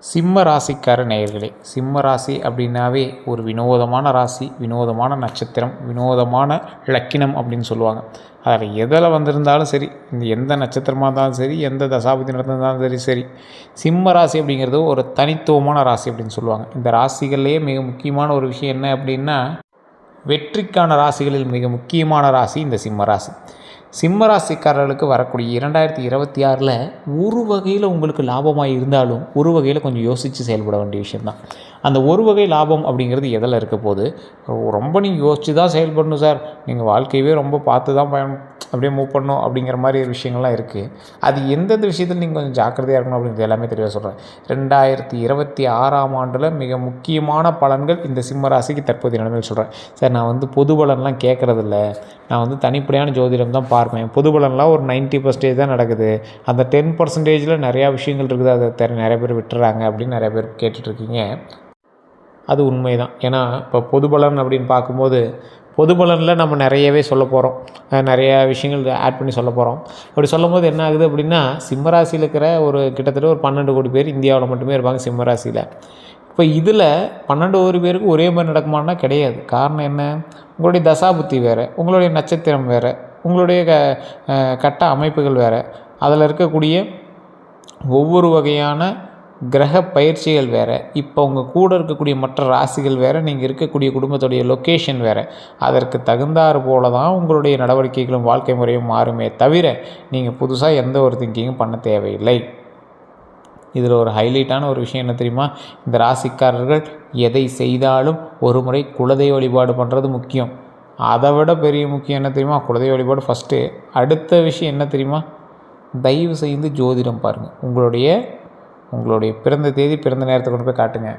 சிம்ம ராசிக்கார நேயர்களே, சிம்ம ராசி அப்படின்னாவே ஒரு வினோதமான ராசி, வினோதமான நட்சத்திரம், வினோதமான லக்கினம் அப்படின்னு சொல்லுவாங்க. அதில் எதில் வந்திருந்தாலும் சரி, இந்த எந்த நட்சத்திரமாக இருந்தாலும் சரி, எந்த தசாபதி நடந்திருந்தாலும் சரி, சிம்ம ராசி அப்படிங்கிறது ஒரு தனித்துவமான ராசி அப்படின்னு சொல்லுவாங்க. இந்த ராசிகள்லேயே மிக முக்கியமான ஒரு விஷயம் என்ன அப்படின்னா, வெற்றிக்கான ராசிகளில் மிக முக்கியமான ராசி இந்த சிம்ம ராசி. சிம்ம ராசிக்காரர்களுக்கு வரக்கூடிய 2026 ஒரு வகையில் உங்களுக்கு லாபமாக இருந்தாலும் ஒரு வகையில் கொஞ்சம் யோசித்து செயல்பட வேண்டிய விஷயந்தான். அந்த ஒரு வகை லாபம் அப்படிங்கிறது எதில் இருக்க போது, ரொம்ப நீங்கள் யோசித்து தான் செயல்படணும் சார், நீங்கள் வாழ்க்கையவே ரொம்ப பார்த்து தான் அப்படியே மூவ் பண்ணணும் அப்படிங்கிற மாதிரி விஷயங்கள்லாம் இருக்குது. அது எந்தெந்த விஷயத்தில் நீங்கள் கொஞ்சம் ஜாக்கிரதையாக இருக்கணும் அப்படிங்கிறது எல்லாமே தெளிவாக சொல்கிறேன். 2026 மிக முக்கியமான பலன்கள் இந்த சிம்ம ராசிக்கு தற்போதைய நிலைமையில் சொல்கிறேன். சார், நான் பொது பலன்லாம் கேட்குறதில்ல, நான் தனிப்படையான ஜோதிடம் தான் பார்ப்பேன். பொது பலன்லாம் ஒரு 90% தான் நடக்குது, அந்த 10% நிறையா விஷயங்கள் இருக்குது, அதை நிறைய பேர் விட்டுறாங்க அப்படின்னு நிறைய பேர் கேட்டுட்ருக்கீங்க. அது உண்மை தான். ஏன்னா இப்போ பொது பலன் அப்படின்னு பார்க்கும்போது, பொது பலனில் நம்ம நிறையவே சொல்ல போகிறோம், நிறையா விஷயங்கள் ஆட் பண்ணி சொல்ல போகிறோம். அப்படி சொல்லும் போது என்ன ஆகுது அப்படின்னா, சிம்மராசியில் இருக்கிற கிட்டத்தட்ட ஒரு 12 கோடி பேர் இந்தியாவில் மட்டுமே இருப்பாங்க சிம்மராசியில். இப்போ இதில் 12 பேருக்கு ஒரே மாதிரி நடக்குமான்னா கிடையாது. காரணம் என்ன? உங்களுடைய தசாபுத்தி வேறு, உங்களுடைய நட்சத்திரம் வேறு, உங்களுடைய கட்ட அமைப்புகள் வேறு, அதில் இருக்கக்கூடிய ஒவ்வொரு வகையான கிரக பயிற்சிகள் வேறு, இப்போ உங்கள் கூட இருக்கக்கூடிய மற்ற ராசிகள் வேறு, நீங்கள் இருக்கக்கூடிய குடும்பத்துடைய லொக்கேஷன் வேறு. அதற்கு தகுந்தாறு போல தான் உங்களுடைய நடவடிக்கைகளும் வாழ்க்கை முறையும் மாறுமே தவிர நீங்கள் புதுசாக எந்த ஒரு திங்கிங்கும் பண்ண தேவையில்லை. இதில் ஒரு ஹைலைட்டான ஒரு விஷயம் என்ன தெரியுமா? இந்த ராசிக்காரர்கள் எதை செய்தாலும் ஒரு முறை குலதெய்வ வழிபாடு பண்ணுறது முக்கியம். அதை விட பெரிய முக்கியம் என்ன தெரியுமா? குலதெய்வ வழிபாடு ஃபஸ்ட்டு. அடுத்த விஷயம் என்ன தெரியுமா? தயவு செய்து ஜோதிடம் பாருங்கள். உங்களுடைய பிறந்த தேதி, பிறந்த நேரத்தை கொண்டு போய் காட்டுங்க.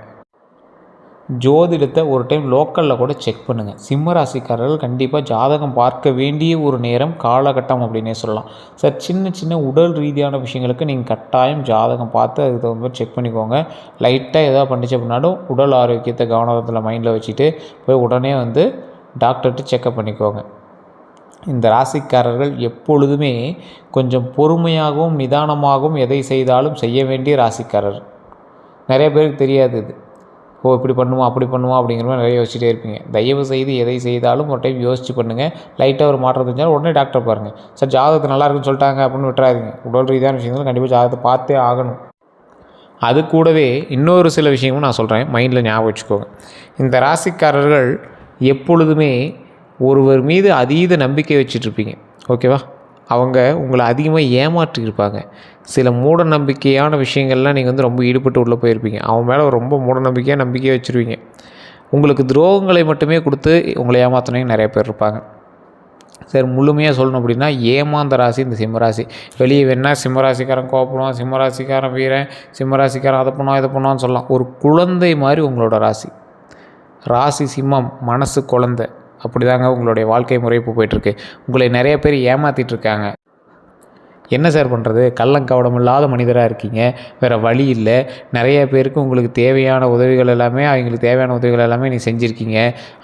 ஜோதிடத்தை ஒரு டைம் லோக்கலில் கூட செக் பண்ணுங்கள். சிம்ம ராசிக்காரர்கள் கண்டிப்பாக ஜாதகம் பார்க்க வேண்டிய ஒரு நேரம், காலகட்டம் அப்படின்னே சொல்லலாம். சார், சின்ன உடல் ரீதியான விஷயங்களுக்கு நீங்கள் கட்டாயம் ஜாதகம் பார்த்து அதுக்கு தகுந்த மாதிரி செக் பண்ணிக்கோங்க. லைட்டாக எதாவது பண்ணிச்சு அப்படின்னாலும் உடல் ஆரோக்கியத்தை கவனத்தில் மைண்டில் வச்சுட்டு போய் உடனே டாக்டர்கிட்ட செக்கப் பண்ணிக்கோங்க. இந்த ராசிக்காரர்கள் எப்பொழுதுமே கொஞ்சம் பொறுமையாகவும் நிதானமாகவும் எதை செய்தாலும் செய்ய வேண்டிய ராசிக்காரர். நிறைய பேருக்கு தெரியாது இது. இப்படி பண்ணுவோம் அப்படி பண்ணுவோம் அப்படிங்கிற மாதிரி நிறைய யோசிச்சுட்டே இருப்பீங்க. தயவு செய்து எதை செய்தாலும் ஒரு டைம் யோசித்து பண்ணுங்கள். லைட்டாக ஒரு மாற்றம் தெரிஞ்சாலும் உடனே டாக்டர் பாருங்கள். சார், ஜாதகத்தை நல்லா இருக்குன்னு சொல்லிட்டாங்க அப்படின்னு விட்டுறாதீங்க. உடல் ரீதியான விஷயங்கள் கண்டிப்பாக ஜாதகத்தை பார்த்தே ஆகணும். அது கூடவே இன்னொரு சில விஷயமும் நான் சொல்கிறேன், மைண்டில் ஞாபகம் வச்சுக்கோங்க. இந்த ராசிக்காரர்கள் எப்பொழுதுமே ஒருவர் மீது அதீத நம்பிக்கை வச்சுட்ருப்பீங்க, ஓகேவா? அவங்க உங்களை அதிகமாக ஏமாற்றிருப்பாங்க. சில மூட நம்பிக்கையான விஷயங்கள்லாம் நீங்கள் ரொம்ப ஈடுபட்டு உள்ளே போயிருப்பீங்க. அவன் மேலே ரொம்ப மூட நம்பிக்கையை வச்சுருவீங்க. உங்களுக்கு துரோகங்களை மட்டுமே கொடுத்து உங்களை ஏமாற்றினவங்க நிறைய பேர் இருப்பாங்க. சரி, முழுமையாக சொல்லணும் அப்படின்னா ஏமாந்த ராசி இந்த சிம்மராசி. வெளியே வேணால் சிம்மராசிக்காரன் கோபப்படுவான், சிம்மராசிக்காரன் வீரன், சிம்மராசிக்காரன் அதை பண்ணுவான் இதை பண்ணுவான்னு சொல்லலாம். ஒரு குழந்தை மாதிரி உங்களோட ராசி சிம்மம், மனசு குழந்தை. அப்படி தாங்க உங்களுடைய வாழ்க்கை முறை இப்போ போயிட்டுருக்கு. உங்களை நிறைய பேர் ஏமாற்றிட்டுருக்காங்க. என்ன சார் பண்ணுறது? கள்ளங்கவடம் இல்லாத மனிதராக இருக்கீங்க, வேறு வழி இல்லை. நிறைய பேருக்கு உங்களுக்கு தேவையான உதவிகள் எல்லாமே, அவங்களுக்கு தேவையான உதவிகள் எல்லாமே நீ செஞ்சுருக்கீங்க.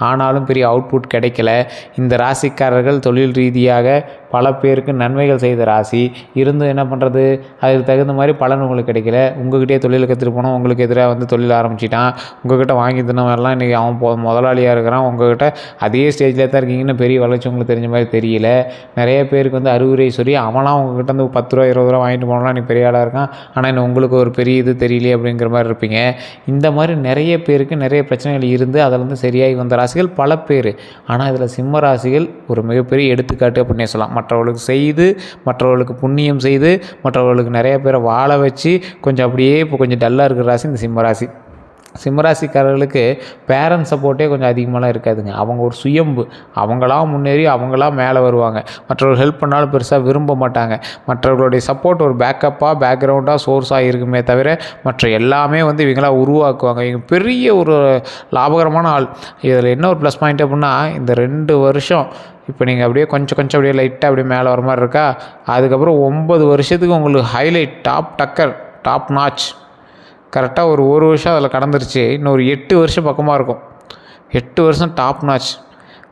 ஆனாலும் பெரிய அவுட்புட் கிடைக்கல. இந்த ராசிக்காரர்கள் தொழில் ரீதியாக பல பேருக்கு நன்மைகள் செய்த ராசி இருந்தும் என்ன பண்ணுறது? அதுக்கு தகுந்த மாதிரி பலன் உங்களுக்கு கிடைக்கல. உங்கள்கிட்டயே தொழில் கற்றுட்டு போனோம், உங்களுக்கு எதிராக தொழில் ஆரம்பிச்சிட்டான். உங்கள்கிட்ட வாங்கி தினவரெல்லாம் இன்றைக்கி அவன் முதலாளியாக இருக்கிறான். உங்கள்கிட்ட அதே ஸ்டேஜில் தான் இருக்கீங்கன்னு பெரிய வளர்ச்சி உங்களுக்கு தெரிஞ்ச மாதிரி தெரியல. நிறைய பேருக்கு அறிவுரை சொல்லி அவனாம் உங்கள்கிட்ட 10 ரூபா 20 ரூபா வாங்கிட்டு போனோம்னா நீ பெரிய ஆளாக இருக்கான், ஆனால் இன்னும் உங்களுக்கு ஒரு பெரிய இது தெரியலையே அப்படிங்கிற மாதிரி இருப்பீங்க. இந்த மாதிரி நிறைய பேருக்கு நிறைய பிரச்சனைகள் இருந்து அதில் சரியாகி வந்த ராசிகள் பல பேர். ஆனால் இதில் சிம்ம ராசிகள் ஒரு மிகப்பெரிய எடுத்துக்காட்டு அப்படின்னே சொல்லலாம். மற்றவர்களுக்கு செய்து, மற்றவர்களுக்கு புண்ணியம் செய்து, மற்றவர்களுக்கு நிறைய பேரை வாழ வச்சு கொஞ்சம் அப்படியே இப்போ கொஞ்சம் டல்லாக இருக்கிற ராசி இந்த சிம்ம ராசி. சிம்மராசிக்காரர்களுக்கு பேரண்ட்ஸ் சப்போர்ட்டே கொஞ்சம் அதிகமாகலாம் இருக்காதுங்க. அவங்க ஒரு சுயம்பு, அவங்களாம் முன்னேறி அவங்களாம் மேலே வருவாங்க. மற்றவர்கள் ஹெல்ப் பண்ணாலும் பெருசாக விரும்ப மாட்டாங்க. மற்றவர்களுடைய சப்போர்ட் ஒரு பேக்கப்பாக, பேக்ரவுண்டாக, சோர்ஸாக இருக்குமே தவிர மற்ற எல்லாமே இவங்களாம் உருவாக்குவாங்க. இவங்க பெரிய ஒரு லாபகரமான ஆள். இதில் என்ன ஒரு ப்ளஸ் பாயிண்ட் அப்படின்னா, இந்த 2 வருஷம் இப்போ நீங்கள் அப்படியே கொஞ்சம் அப்படியே லைட்டாக அப்படியே மேலே வர மாதிரி இருக்கா, அதுக்கப்புறம் 9 வருஷத்துக்கு உங்களுக்கு ஹைலைட், டாப் நாச். கரெக்டாக ஒரு வருஷம் அதில் கடந்துருச்சு. இன்னும் ஒரு 8 வருஷம் பக்கமாக இருக்கும். 8 வருஷம் டாப் நாச்.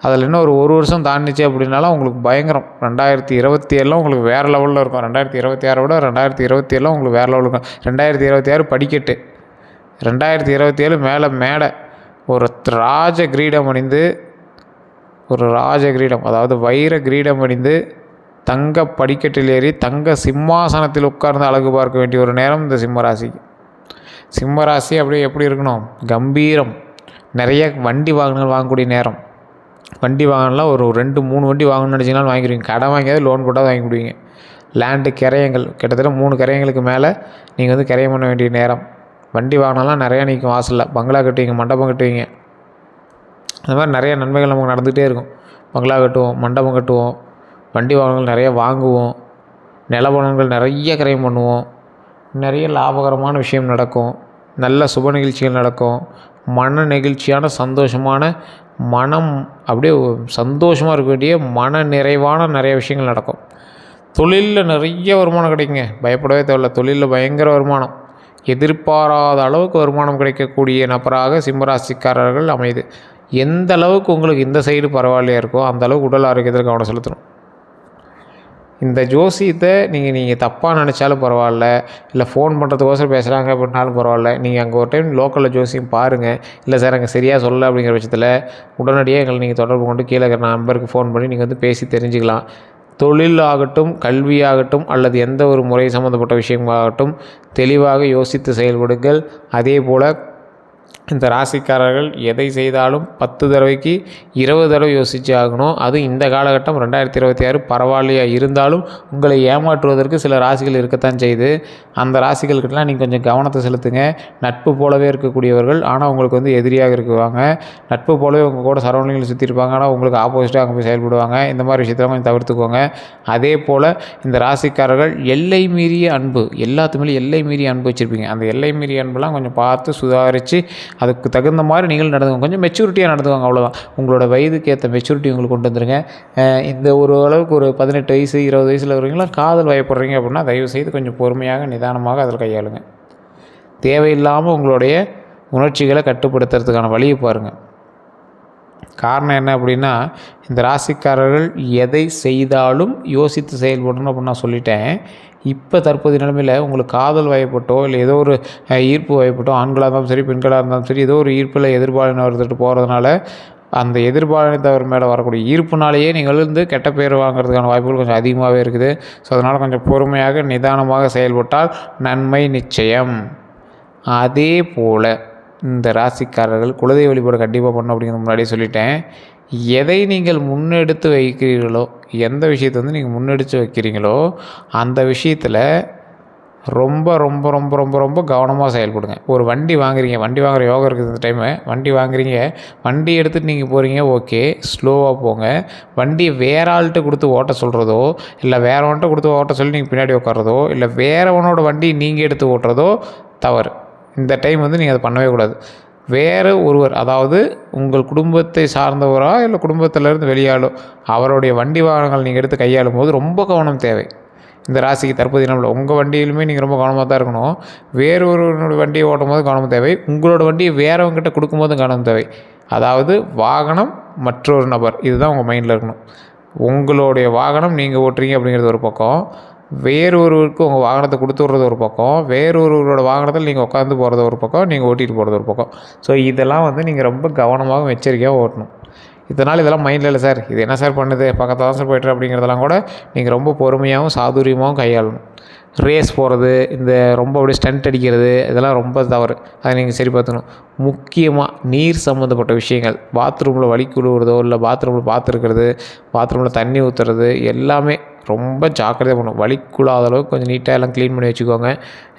அதில் இன்னும் ஒரு வருஷம் தாண்டிச்சு அப்படின்னாலும் உங்களுக்கு பயங்கரம். 2027 உங்களுக்கு வேறு லெவலில் இருக்கும். 2026 விட 2027 உங்களுக்கு வேறு லெவலில் இருக்கும். 2026 படிக்கட்டு. 2027 மேலே மேடை ஒரு ராஜ கிரீடம் அணிந்து, ஒரு ராஜ கிரீடம், அதாவது வைர கிரீடம் அணிந்து தங்க படிக்கட்டில் ஏறி தங்க சிம்மாசனத்தில் உட்கார்ந்து அழகு பார்க்க வேண்டிய ஒரு நேரம் இந்த சிம்மராசிக்கு. சிம்மராசி அப்படியே எப்படி இருக்கணும்? கம்பீரம். நிறைய வண்டி வாகனங்கள் வாங்கக்கூடிய நேரம். வண்டி வாகனம்லாம் ஒரு 2-3 வண்டி வாங்கணும்னு நினச்சிங்கனாலும் வாங்கிடுவீங்க. கடன் வாங்கியாவது லோன் போட்டால் வாங்கி விடுவீங்க. லேண்டு கிரயங்கள் கிட்டத்தட்ட 3 கிரயங்களுக்கு மேலே நீங்கள் வந்து கிரயம் பண்ண வேண்டிய நேரம். வண்டி வாகனம்லாம் நிறையா நிற்கும் வாசலில். பங்களா கட்டுவீங்க, மண்டபம் கட்டுவீங்க. அந்த மாதிரி நிறைய நன்மைகள் நமக்கு நடந்துகிட்டே இருக்கும். பங்களா கட்டுவோம், மண்டபம் கட்டுவோம், வண்டி வாகனங்கள் நிறைய வாங்குவோம், நிலபலன்கள் நிறைய கிரயம் பண்ணுவோம், நிறைய லாபகரமான விஷயம் நடக்கும், நல்ல சுப நிகழ்ச்சிகள் நடக்கும், மன நெகிழ்ச்சியான சந்தோஷமான மனம் அப்படியே சந்தோஷமாக இருக்க வேண்டிய மன நிறைவான நிறைய விஷயங்கள் நடக்கும். தொழிலில் நிறைய வருமானம் கிடைக்குங்க, பயப்படவே தேவையில்ல. தொழிலில் பயங்கர வருமானம், எதிர்பாராத அளவுக்கு வருமானம் கிடைக்கக்கூடிய நபராக சிம்மராசிக்காரர்கள் அமையுது. எந்த அளவுக்கு உங்களுக்கு இந்த சைடு பரவாயில்லையா இருக்கோ அந்த அளவுக்கு உடல் ஆரோக்கியத்தில் கவனம் செலுத்தணும். இந்த ஜோசியத்தை நீங்கள் தப்பாக நினச்சாலும் பரவாயில்ல, இல்லை ஃபோன் பண்ணுறதுக்கோசரம் பேசுகிறாங்க அப்படின்னாலும் பரவாயில்ல, நீங்கள் அங்கே ஒரு டைம் லோக்கலில் ஜோசியம் பாருங்கள். இல்லை சார் அங்கே சரியாக சொல்லலை அப்படிங்கிற பட்சத்தில் உடனடியாக எங்களை நீங்கள் தொடர்பு கொண்டு கீழே இருக்கிற நம்பருக்கு ஃபோன் பண்ணி நீங்கள் வந்து பேசி தெரிஞ்சுக்கலாம். தொழில் ஆகட்டும், கல்வியாகட்டும், அல்லது எந்த ஒரு முறை சம்மந்தப்பட்ட விஷயமாகட்டும் தெளிவாக யோசித்து செயல்படுங்கள். அதே போல் இந்த ராசிக்காரர்கள் எதை செய்தாலும் 10 தடவைக்கு 20 தடவை யோசித்து ஆகணும். அதுவும் இந்த காலகட்டம் 2026 பரவாயில்லையா இருந்தாலும் உங்களை ஏமாற்றுவதற்கு சில ராசிகள் இருக்கத்தான் செய்யுது. அந்த ராசிகளுக்கெல்லாம் நீங்கள் கொஞ்சம் கவனத்தை செலுத்துங்க. நட்பு போலவே இருக்கக்கூடியவர்கள் ஆனால் உங்களுக்கு வந்து எதிரியாக இருக்குவாங்க. நட்பு போலவே உங்கள் கூட சரௌண்டிங்கில் சுற்றி இருப்பாங்க, ஆனால் உங்களுக்கு ஆப்போசிட்டாக அங்கே போய் செயல்படுவாங்க. இந்த மாதிரி விஷயத்தெல்லாம் கொஞ்சம் தவிர்த்துக்கோங்க. அதே போல் இந்த ராசிக்காரர்கள் எல்லை மீறிய அன்பு, எல்லாத்துமேலே எல்லை மீறிய அன்பு வச்சுருப்பீங்க. அந்த எல்லை மீறிய அன்பெல்லாம் கொஞ்சம் பார்த்து சுதாரித்து அதுக்கு தகுந்த மாதிரி நீங்கள் நடந்துக்கோங்க. கொஞ்சம் மெச்சூரிட்டியாக நடந்துக்கோங்க, அவ்வளோதான். உங்களோட வயதுக்கு ஏற்ற மெச்சூரிட்டி உங்களுக்கு கொண்டு வந்துருங்க. இந்த ஒரு அளவுக்கு ஒரு 18 வயசு 20 வயசில் இருக்கிறவங்களாம் காதல் வயப்படுறீங்க அப்படின்னா தயவுசெய்து கொஞ்சம் பொறுமையாக நிதானமாக அதில் கையாளுங்க. தேவையில்லாமல் உங்களுடைய உணர்ச்சிகளை கட்டுப்படுத்துறதுக்கான வழியை பாருங்கள். காரணம் என்ன அப்படின்னா, இந்த ராசிக்காரர்கள் எதை செய்தாலும் யோசித்து செயல்படணும் அப்படின்னு நான் சொல்லிட்டேன். இப்போ தற்போதைய நிலைமையில் உங்களுக்கு காதல் வயப்பட்டோ இல்லை ஏதோ ஒரு ஈர்ப்பு வயப்பட்டோ, ஆண்களாக இருந்தாலும் சரி பெண்களாக இருந்தாலும் சரி, ஏதோ ஒரு ஈர்ப்பில் எதிர்பாலினம் எடுத்துகிட்டு போகிறதுனால அந்த எதிர்பாலினத்தவர் மேலே வரக்கூடிய ஈர்ப்புனாலேயே நீங்கள் வந்து கெட்ட பேர் வாங்குறதுக்கான வாய்ப்புகள் கொஞ்சம் அதிகமாகவே இருக்குது. ஸோ அதனால் கொஞ்சம் பொறுமையாக நிதானமாக செயல்பட்டால் நன்மை நிச்சயம். அதே போல் இந்த ராசிக்காரர்கள் குலதெய்வ வழிபாடு கண்டிப்பாக பண்ணணும் அப்படிங்கிறது முன்னாடியே சொல்லிட்டேன். எதை நீங்கள் முன்னெடுத்து வைக்கிறீர்களோ, எந்த விஷயத்தை வந்து நீங்கள் முன்னெடுத்து வைக்கிறீங்களோ அந்த விஷயத்தில் ரொம்ப ரொம்ப ரொம்ப ரொம்ப ரொம்ப கவனமாக செயல்படுங்க. ஒரு வண்டி வாங்குறீங்க, வண்டி வாங்குகிற யோகம் இருக்குது இந்த டைமு. வண்டி வாங்குறீங்க, வண்டி எடுத்துகிட்டு நீங்கள் போகிறீங்க, ஓகே, ஸ்லோவாக போங்க. வண்டியை வேற ஆள்கிட்ட கொடுத்து ஓட்ட சொல்கிறதோ, இல்லை வேறவன்கிட்ட கொடுத்து ஓட்ட சொல்லி நீங்கள் பின்னாடி உட்கார்றதோ, இல்லை வேறவனோட வண்டி நீங்கள் எடுத்து ஓட்டுறதோ தவறு. இந்த டைம் வந்து நீங்கள் அதை பண்ணவே கூடாது. வேறு ஒருவர், அதாவது உங்கள் குடும்பத்தை சார்ந்தவரா இல்லை குடும்பத்திலேருந்து வெளியாளோ, அவருடைய வண்டி வாகனங்கள் நீங்கள் எடுத்து கையாளும் போது ரொம்ப கவனம் தேவை. இந்த ராசிக்கு தற்போதைய நாளில் உங்கள் வண்டியிலுமே நீங்கள் ரொம்ப கவனமாக தான் இருக்கணும். வேறு ஒருவரோட வண்டியை ஓட்டும் போது கவனம் தேவை. உங்களோட வண்டியை வேறவங்கிட்ட கொடுக்கும்போதும் கவனம் தேவை. அதாவது வாகனம் மற்றொரு நபர், இதுதான் உங்கள் மைண்டில் இருக்கணும். உங்களுடைய வாகனம் நீங்கள் ஓட்டுறீங்க அப்படிங்கிறது ஒரு பக்கம், வேறொருவருக்கு உங்கள் வாகனத்தை கொடுத்து விட்றது ஒரு பக்கம், வேறொருவரோட வாகனத்தில் நீங்கள் உட்காந்து போகிறது ஒரு பக்கம், நீங்கள் ஓட்டிகிட்டு போகிறது ஒரு பக்கம். ஸோ இதெல்லாம் வந்து நீங்கள் ரொம்ப கவனமாகவும் எச்சரிக்கையாக ஓட்டணும். இதெல்லாம் மைண்டில் இல்லை சார், இது என்ன சார் பண்ணுது, பக்கத்தில் தான் சார் போய்ட்டு அப்படிங்கிறதெல்லாம் கூட நீங்கள் ரொம்ப பொறுமையாகவும் சாதுரியமாகவும் கையாளணும். ரேஸ் போகிறது, இந்த ரொம்ப அப்படியே ஸ்டண்ட் அடிக்கிறது, இதெல்லாம் ரொம்ப தவறு. அதை நீங்கள் சரி பார்த்துக்கணும். முக்கியமாக நீர் சம்மந்தப்பட்ட விஷயங்கள், பாத்ரூமில் வலிக்கு விழுவுறதோ இல்லை பாத்ரூமில் பார்த்துருக்கிறது, பாத்ரூமில் தண்ணி ஊற்றுறது எல்லாமே ரொம்ப ஜாக்கிரதையாக பண்ணணும். வலிக்குள்ளாத அளவுக்கு கொஞ்சம் நீட்டாக எல்லாம் க்ளீன் பண்ணி வச்சுக்கோங்க.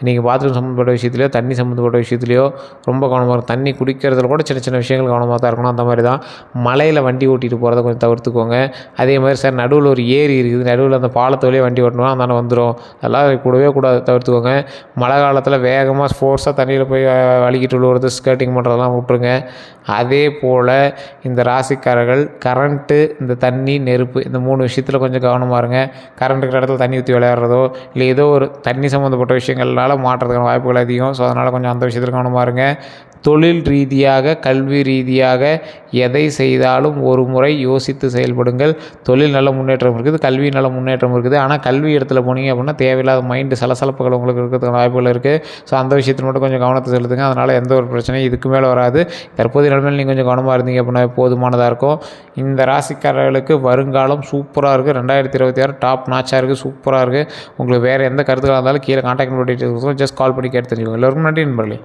நீங்கள் பாத்ரூம் சம்மந்தப்பட்ட விஷயத்துலையோ தண்ணி சம்மந்தப்பட்ட விஷயத்துலையோ ரொம்ப கவனமாக இருக்கும். தண்ணி குடிக்கிறதுல கூட சின்ன சின்ன விஷயங்கள் கவனமாக தான் இருக்கணும். அந்த மாதிரி தான் மலையில் வண்டி ஓட்டிகிட்டு போகிறத கொஞ்சம் தவிர்த்துக்கோங்க. அதே மாதிரி சார் நடுவில் ஒரு ஏரி இருக்குது, நடுவில் அந்த பாலத்து வழியே வண்டி ஓட்டணும், அதனால் வந்துடும், அதெல்லாம் கூடவே கூடாது, தவிர்த்துக்கோங்க. மழை காலத்தில் வேகமாக ஃபோர்ஸாக தண்ணியில் போய் வலிக்கிட்டு விழுவுறது, ஸ்கேட்டிங் பண்ணுறதெல்லாம் விட்ருங்க. அதே போல் இந்த ராசிக்காரர்கள் கரண்ட்டு, இந்த தண்ணி, நெருப்பு, இந்த 3 விஷயத்தில் கொஞ்சம் கவனமாக இருங்க. கரண்ட் இருக்கிற இடத்துல தண்ணி ஊற்றி விளையாடுறதோ இல்லை ஏதோ ஒரு தண்ணி சம்மந்தப்பட்ட விஷயங்கள்னால மாட்டுறதுக்கான வாய்ப்புகள் அதிகம். ஸோ அதனால் கொஞ்சம் அந்த விஷயத்தில் கவனமாக இருங்க. தொழில் ரீதியாக கல்வி ரீதியாக எதை செய்தாலும் ஒரு முறை யோசித்து செயல்படுங்கள். தொழில் நல்ல முன்னேற்றம் இருக்குது, கல்வி நல்ல முன்னேற்றம் இருக்குது. ஆனால் கல்வி இடத்துல போனீங்க அப்படின்னா தேவையில்லாத மைண்டு சலசலப்புகள் உங்களுக்கு இருக்கிறதுக்கான வாய்ப்புகள் இருக்குது. ஸோ அந்த விஷயத்தில் மட்டும் கொஞ்சம் கவனத்தை செலுத்துங்க. அதனால் எந்த ஒரு பிரச்சனையும் இதுக்கு மேலே வராது. தற்போதைய நிலைமையில் நீங்கள் கொஞ்சம் கவனமாக இருந்தீங்க அப்படின்னா போதுமானதாக இருக்கும். இந்த ராசிக்காரர்களுக்கு வருங்காலம் சூப்பராக இருக்குது. 2026 டாப் நாச்சாக இருக்குது, சூப்பராக இருக்குது. உங்களுக்கு வேறு எந்த கருத்துக்களாக இருந்தாலும் கீழே கான்டாக்ட் டீட்டெயில்ஸ் ஜஸ்ட் கால் பண்ணி கேட்டு தெரிஞ்சுக்கோங்க. எல்லோருக்கும் நன்றி நண்பர்களே.